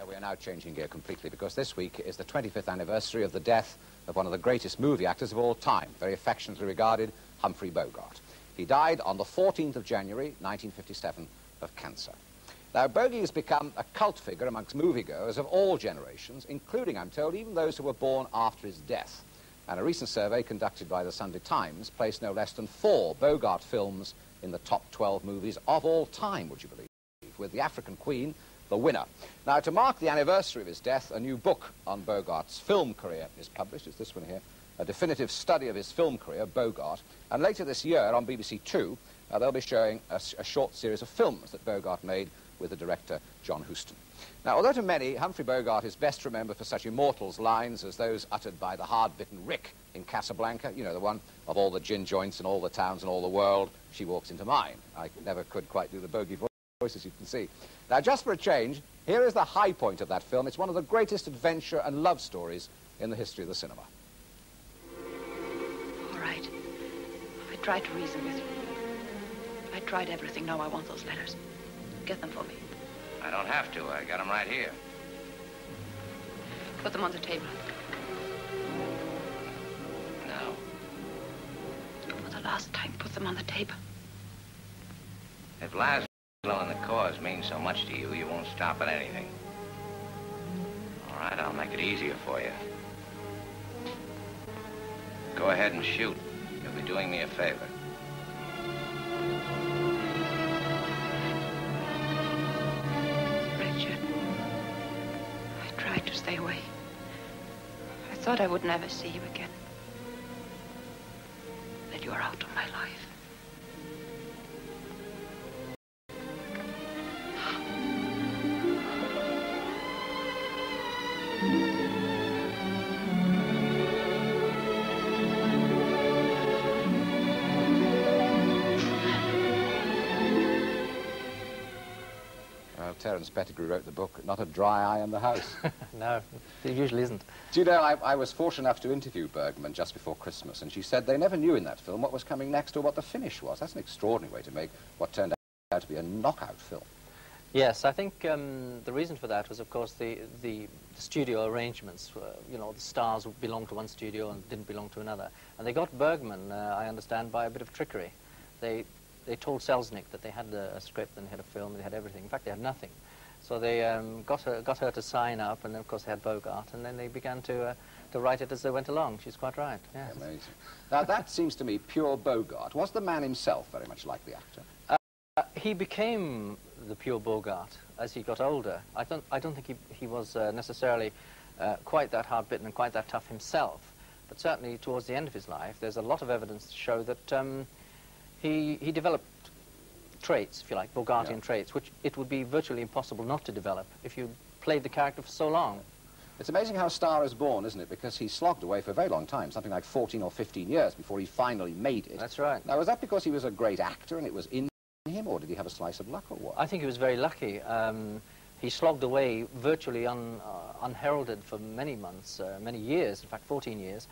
We are now changing gear completely because this week is the 25th anniversary of the death of one of the greatest movie actors of all time, very affectionately regarded, Humphrey Bogart. He died on the 14th of January, 1957, of cancer. Now, Bogey has become a cult figure amongst moviegoers of all generations, including, I'm told, even those who were born after his death. And a recent survey conducted by the Sunday Times placed no less than 4 Bogart films in the top 12 movies of all time, would you believe, with The African Queen the winner. Now, to mark the anniversary of his death, a new book on Bogart's film career is published. It's this one here, a definitive study of his film career, Bogart. And later this year on BBC2, they'll be showing a short series of films that Bogart made with the director John Huston. Now, although to many, Humphrey Bogart is best remembered for such immortals lines as those uttered by the hard-bitten Rick in Casablanca, you know, the one of all the gin joints and all the towns and all the world, she walks into mine. I never could quite do the Bogey voice, as you can see. Now, just for a change, here is the high point of that film. It's one of the greatest adventure and love stories in the history of the cinema. All right. I tried to reason with you. I tried everything. Now I want those letters. Get them for me. I don't have to. I got them right here. Put them on the table. No. For the last time, put them on the table. If Laszlo and the cause means so much to you, you won't stop at anything. All right, I'll make it easier for you. Go ahead and shoot. You'll be doing me a favor. Richard, I tried to stay away. I thought I would never see you again. That you are out of my life. Terence Pettigrew wrote the book, Not a Dry Eye in the House. No, it usually isn't. Do you know, I was fortunate enough to interview Bergman just before Christmas, and she said they never knew in that film what was coming next or what the finish was. That's an extraordinary way to make what turned out to be a knockout film. Yes, I think the reason for that was, of course, the studio arrangements. You know, the stars belonged to one studio and didn't belong to another. And they got Bergman, I understand, by a bit of trickery. They told Selznick that they had a script and they had a film, they had everything. In fact, they had nothing. So they got her to sign up, and then, of course, they had Bogart, and then they began to write it as they went along. She's quite right. Yes. Amazing. Now, that seems to me pure Bogart. Was the man himself very much like the actor? He became the pure Bogart as he got older. I don't think he was necessarily quite that hard-bitten and quite that tough himself, but certainly towards the end of his life, there's a lot of evidence to show that he developed traits, if you like, Bogartian traits, which it would be virtually impossible not to develop if you played the character for so long. It's amazing how a star is born, isn't it? Because he slogged away for a very long time, something like 14 or 15 years before he finally made it. That's right. Now, was that because he was a great actor and it was in him, or did he have a slice of luck, or what? I think he was very lucky. He slogged away virtually unheralded for many months, many years, in fact 14 years.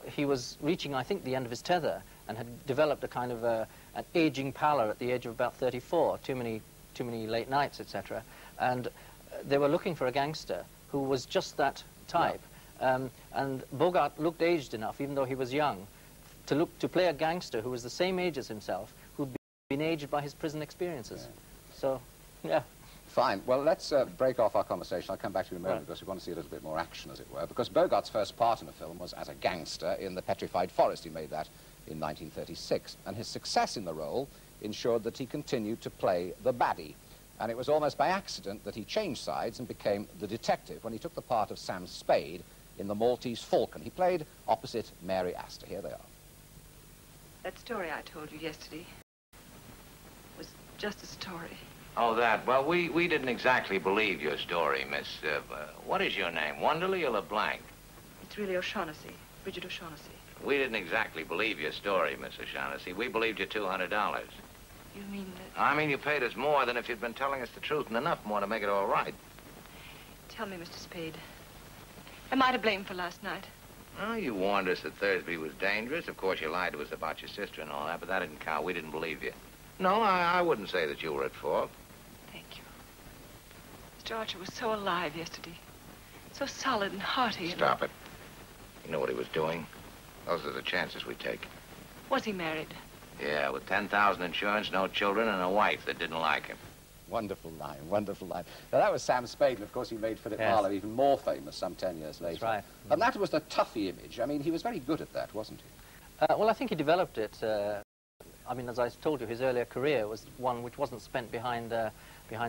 He was reaching, I think, the end of his tether and had developed a kind of an aging pallor at the age of about 34, too many late nights, etc. And they were looking for a gangster who was just that type. Yeah. And Bogart looked aged enough, even though he was young, to play a gangster who was the same age as himself, who'd been aged by his prison experiences. Yeah. So, yeah. Fine. Well, let's break off our conversation. I'll come back to you in a moment because we want to see a little bit more action, as it were. Because Bogart's first part in the film was as a gangster in The Petrified Forest. He made that in 1936. And his success in the role ensured that he continued to play the baddie. And it was almost by accident that he changed sides and became the detective when he took the part of Sam Spade in The Maltese Falcon. He played opposite Mary Astor. Here they are. That story I told you yesterday was just a story. Oh, that. Well, we didn't exactly believe your story, Miss... what is your name, Wonderly or LeBlanc? It's really O'Shaughnessy, Bridget O'Shaughnessy. We didn't exactly believe your story, Miss O'Shaughnessy. We believed you $200. You mean that... I mean, you paid us more than if you'd been telling us the truth, and enough more to make it all right. Tell me, Mr. Spade, am I to blame for last night? Oh, you warned us that Thursby was dangerous. Of course, you lied to us about your sister and all that, but that didn't count. We didn't believe you. No, I wouldn't say that you were at fault. Thank you. George was so alive yesterday. So solid and hearty. Stop it. You know what he was doing? Those are the chances we take. Was he married? Yeah, with 10,000 insurance, no children, and a wife that didn't like him. Wonderful line, wonderful line. Now, that was Sam Spade, and of course he made Philip Marlowe even more famous some 10 years later. That's right. And that was the toughie image. I mean, he was very good at that, wasn't he? Well, I think he developed it. I mean, as I told you, his earlier career was one which wasn't spent behind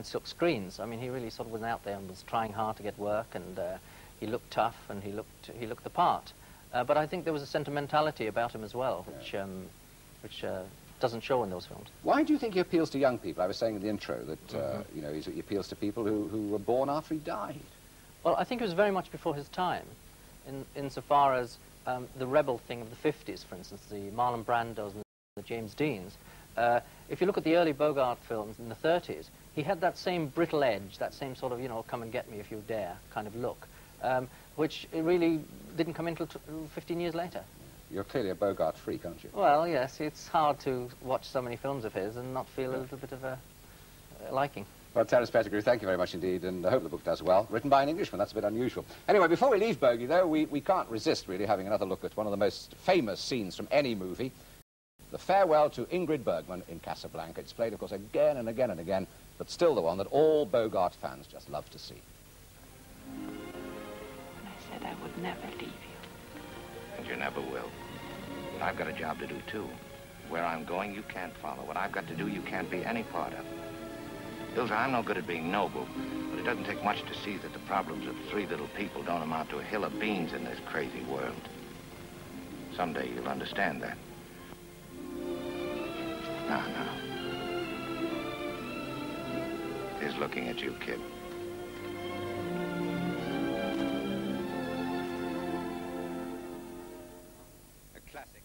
silk screens. I mean, he really sort of went out there and was trying hard to get work, and he looked tough, and he looked the part. But I think there was a sentimentality about him as well, which doesn't show in those films. Why do you think he appeals to young people? I was saying in the intro that you know, he appeals to people who were born after he died. Well, I think it was very much before his time, insofar as the rebel thing of the 50s, for instance, the Marlon Brandos and the James Deans. If you look at the early Bogart films in the 30s, he had that same brittle edge, that same sort of, you know, come and get me if you dare kind of look, which really didn't come until 15 years later. You're clearly a Bogart freak, aren't you? Well, yes, it's hard to watch so many films of his and not feel a little bit of a liking. Well, Terence Pettigrew, thank you very much indeed, and I hope the book does well. Written by an Englishman, that's a bit unusual. Anyway, before we leave Bogey, though, we can't resist, really, having another look at one of the most famous scenes from any movie, the farewell to Ingrid Bergman in Casablanca. It's played, of course, again and again and again, but still the one that all Bogart fans just love to see. I said I would never leave you. And you never will. But I've got a job to do, too. Where I'm going, you can't follow. What I've got to do, you can't be any part of. Ilsa, I'm no good at being noble, but it doesn't take much to see that the problems of three little people don't amount to a hill of beans in this crazy world. Someday you'll understand that. Now. He's looking at you, kid. A classic.